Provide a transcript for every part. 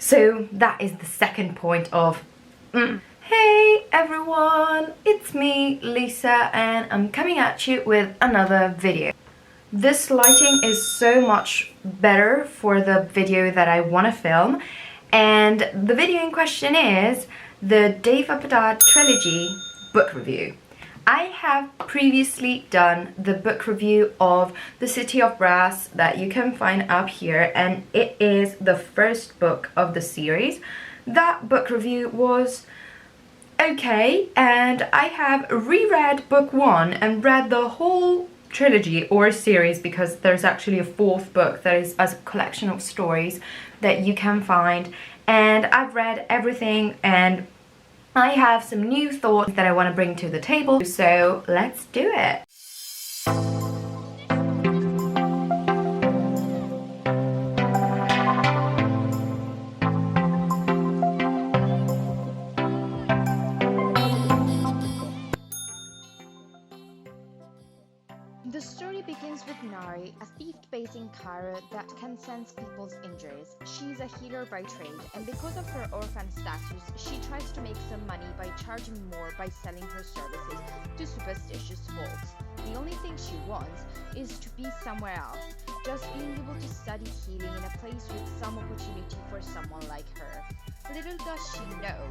So that is the second point of Hey everyone, it's me, Lisa, and I'm coming at you with another video. This lighting is so much better for the video that I want to film, and the video in question is the Daevabad Trilogy book review. I have previously done the book review of The City of Brass that you can find up here, and it is the first book of the series. That book review was okay, and I have reread book one and read the whole trilogy or series, because there's actually a fourth book that is a collection of stories that you can find, and I've read everything and I have some new thoughts that I want to bring to the table, so let's do it. The story begins with Nari, a thief based in Cairo that can sense people's injuries. She's a healer by trade, and because of her orphan status, she tries to make some money by charging more by selling her services to superstitious folks. The only thing she wants is to be somewhere else, just being able to study healing in a place with some opportunity for someone like her. Little does she know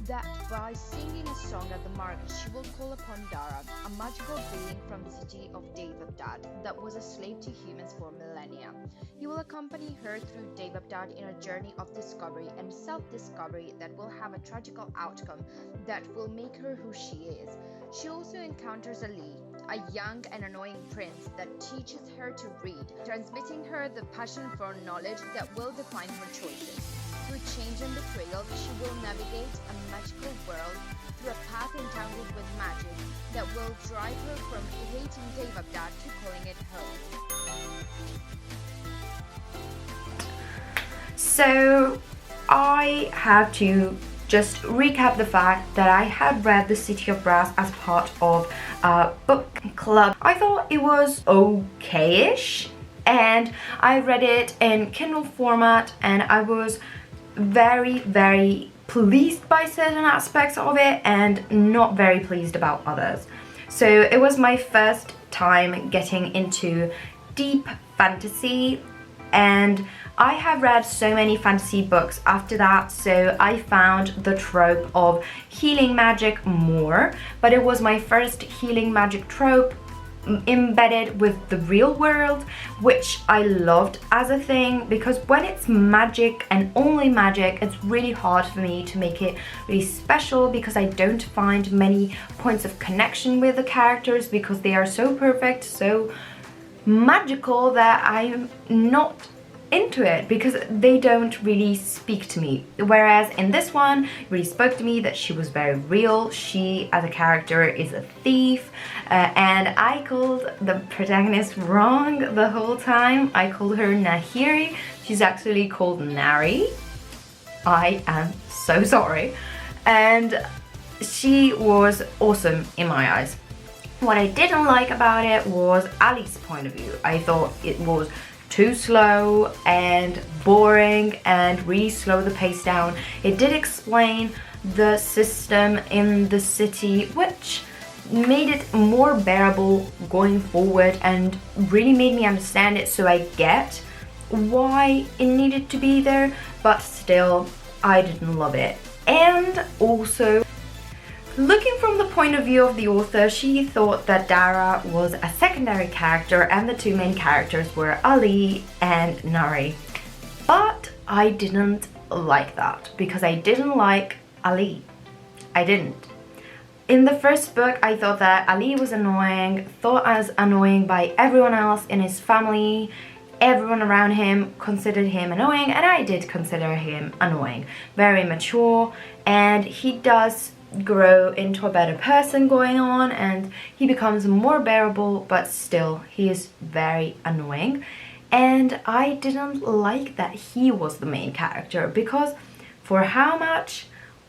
that by singing a song at the market, she will call upon Dara, a magical being from the city of Daevabad that was a slave to humans for millennia. He will accompany her through Daevabad in a journey of discovery and self-discovery that will have a tragical outcome that will make her who she is. She also encounters Ali, a young and annoying prince that teaches her to read, transmitting her the passion for knowledge that will define her choices. Through change and betrayal, she will navigate a magical world through a path entangled with magic that will drive her from hating Daevabad to calling it home. So I have to just recap the fact that I had read The City of Brass as part of a book club. I thought it was okay-ish, and I read it in Kindle format, and I was very pleased by certain aspects of it and not very pleased about others. So it was my first time getting into deep fantasy, and I have read so many fantasy books after that, so I found the trope of healing magic more, but it was my first healing magic trope embedded with the real world, which I loved as a thing, because when it's magic and only magic, it's really hard for me to make it really special, because I don't find many points of connection with the characters because they are so perfect, so magical, that I'm not into it because they don't really speak to me. Whereas in this one, it really spoke to me that she was very real. She as a character is a thief, and I called the protagonist wrong the whole time. I called her Nahiri. She's actually called Nari. I am so sorry. And she was awesome in my eyes. What I didn't like about it was Ali's point of view. I thought it was too slow and boring and really slow the pace down. It did explain the system in the city, which made it more bearable going forward and really made me understand it, so I get why it needed to be there, but still I didn't love it. And also, looking from the point of view of the author, she thought that Dara was a secondary character and the two main characters were Ali and Nari. But I didn't like that, because I didn't like Ali. I didn't. In the first book, I thought that Ali was annoying, thought as annoying by everyone else in his family. Everyone around him considered him annoying, and I did consider him annoying. Very mature, and he does grow into a better person going on, and he becomes more bearable, but still he is very annoying. And I didn't like that he was the main character, because for how much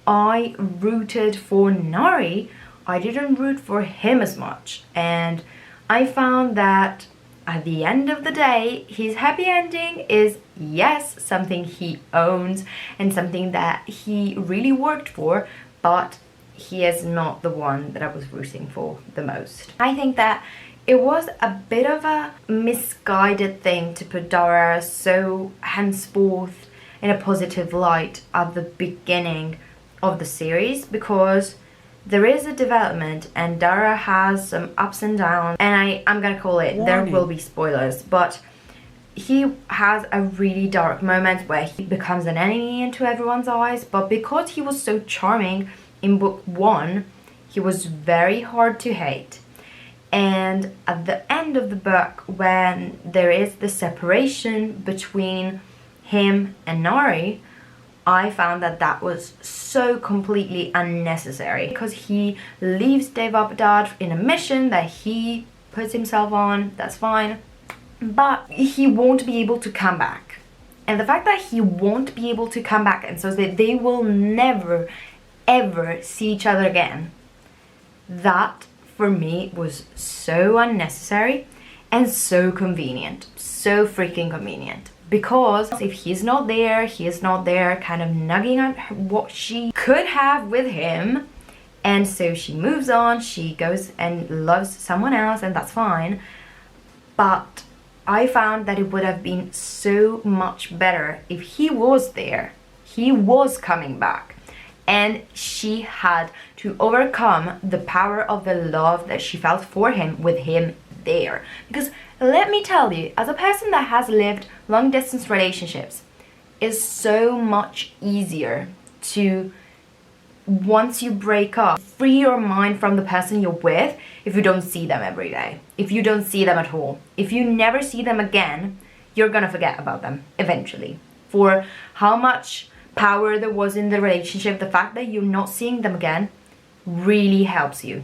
I rooted for Nari, I didn't root for him as much, and I found that at the end of the day, his happy ending is, yes, something he owns and something that he really worked for, but he is not the one that I was rooting for the most. I think that it was a bit of a misguided thing to put Dara so henceforth in a positive light at the beginning of the series, because there is a development and Dara has some ups and downs, and I'm gonna call it, there will be spoilers, but he has a really dark moment where he becomes an enemy into everyone's eyes. But because he was so charming in book 1, he was very hard to hate. And at the end of the book, when there is the separation between him and Nari, I found that that was so completely unnecessary, because he leaves Daevabad in a mission that he puts himself on, that's fine, but he won't be able to come back. And the fact that he won't be able to come back, and so that they will never ever see each other again, that for me was so unnecessary and so convenient, so freaking convenient. Because if he's not there, he is not there, kind of nugging at what she could have with him. And so she moves on, she goes and loves someone else, and that's fine. But I found that it would have been so much better if he was there, he was coming back, and she had to overcome the power of the love that she felt for him with him there. Because let me tell you, as a person that has lived long distance relationships, it's so much easier to, once you break up, free your mind from the person you're with if you don't see them every day, if you don't see them at all. If you never see them again, you're gonna forget about them eventually. For how much power there was in the relationship, the fact that you're not seeing them again really helps you.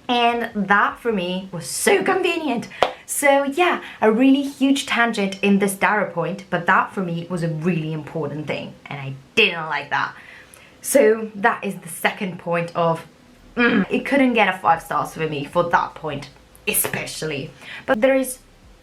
And that for me was so convenient. So yeah, a really huge tangent in this Dara point, but that for me was a really important thing, and I didn't like that. So that is the second point of, it couldn't get a 5 stars for me for that point, especially. But there is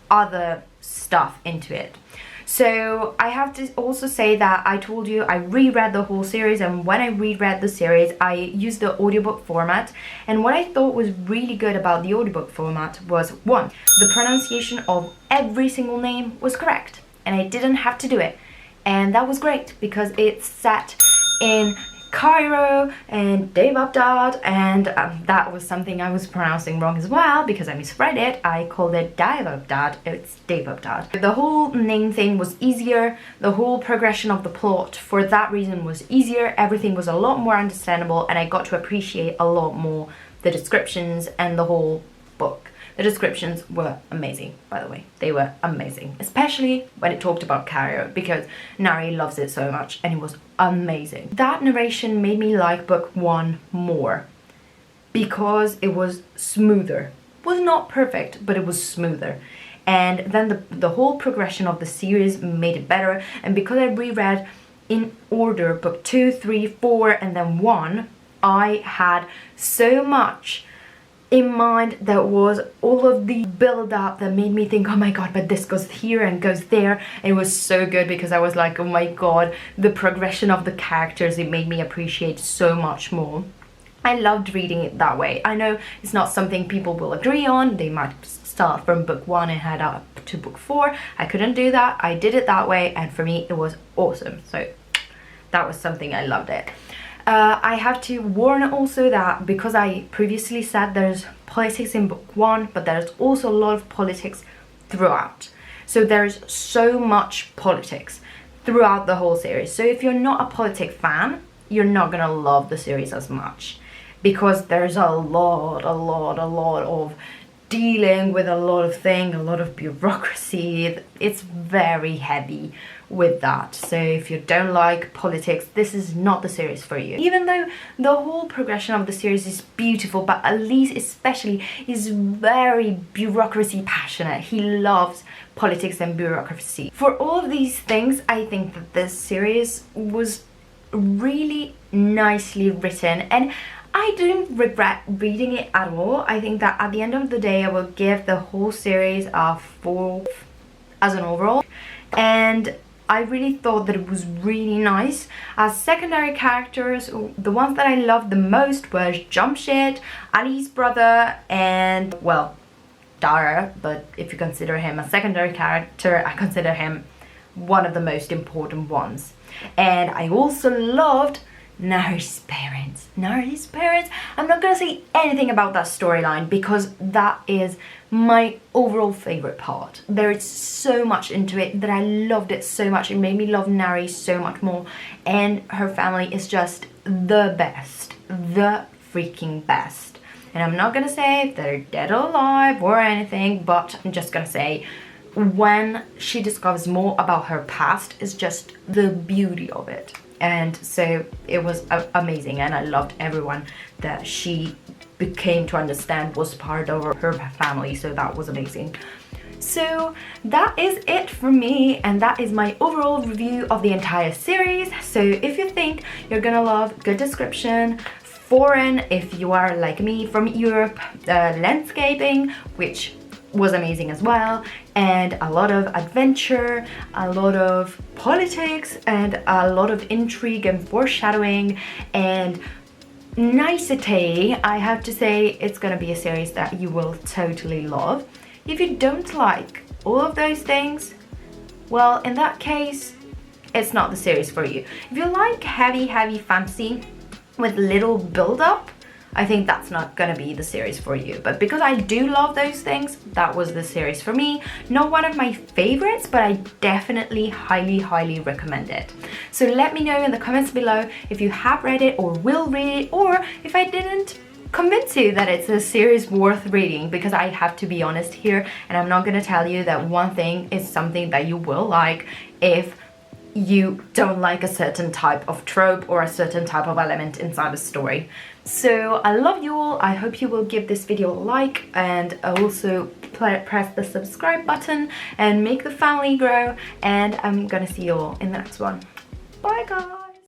other stuff into it. So I have to also say that I told you I reread the whole series, and when I reread the series I used the audiobook format, and what I thought was really good about the audiobook format was, 1, the pronunciation of every single name was correct and I didn't have to do it, and that was great because it's set in Cairo and Daevabad, and that was something I was pronouncing wrong as well because I misread it. I called it Daevabad, it's Daevabad. The whole name thing was easier, the whole progression of the plot for that reason was easier, everything was a lot more understandable, and I got to appreciate a lot more the descriptions and the whole book. The descriptions were amazing, by the way. They were amazing, especially when it talked about Cairo, because Nari loves it so much and it was amazing. That narration made me like book 1 more because it was smoother. It was not perfect, but it was smoother. And then the whole progression of the series made it better, and because I reread in order book 2, 3, 4 and then 1, I had so much in mind that was all of the build up that made me think, oh my god, but this goes here and goes there, and it was so good because I was like, oh my god, the progression of the characters, it made me appreciate so much more. I loved reading it that way. I know it's not something people will agree on, they might start from book 1 and head up to book 4. I couldn't do that, I did it that way, and for me it was awesome. So that was something I loved it. I have to warn also that because I previously said there's politics in book 1, but there's also a lot of politics throughout. So there's so much politics throughout the whole series. So if you're not a politic fan, you're not gonna love the series as much, because there's a lot of dealing with a lot of things, a lot of bureaucracy. It's very heavy with that. So if you don't like politics, this is not the series for you. Even though the whole progression of the series is beautiful, but Elise especially is very bureaucracy passionate. He loves politics and bureaucracy. For all of these things, I think that this series was really nicely written, and I didn't regret reading it at all. I think that at the end of the day I will give the whole series a 4 as an overall, and I really thought that it was really nice. As secondary characters, the ones that I loved the most were Jamshed, Ali's brother, and, well, Dara, but if you consider him a secondary character, I consider him one of the most important ones. And I also loved Nari's parents. Nari's parents, I'm not gonna say anything about that storyline because that is my overall favorite part. There is so much into it that I loved it so much. It made me love Nari so much more, and her family is just the best, the freaking best. And I'm not gonna say if they're dead or alive or anything, but I'm just gonna say when she discovers more about her past is just the beauty of it. And so it was amazing, and I loved everyone that she became to understand was part of her family, so that was amazing. So that is it for me, and that is my overall review of the entire series. So if you think you're gonna love good description, foreign if you are like me from Europe, landscaping, which was amazing as well, and a lot of adventure, a lot of politics, and a lot of intrigue and foreshadowing and nicety, I have to say it's gonna be a series that you will totally love. If you don't like all of those things, well, in that case, it's not the series for you. If you like heavy fantasy with little build-up, I think that's not gonna be the series for you. But because I do love those things, that was the series for me. Not one of my favorites, but I definitely highly recommend it. So let me know in the comments below if you have read it or will read it, or if I didn't convince you that it's a series worth reading, because I have to be honest here, and I'm not gonna tell you that one thing is something that you will like if you don't like a certain type of trope or a certain type of element inside a story. So I love you all. I hope you will give this video a like, and also press the subscribe button and make the family grow, and I'm gonna see you all in the next one. Bye guys!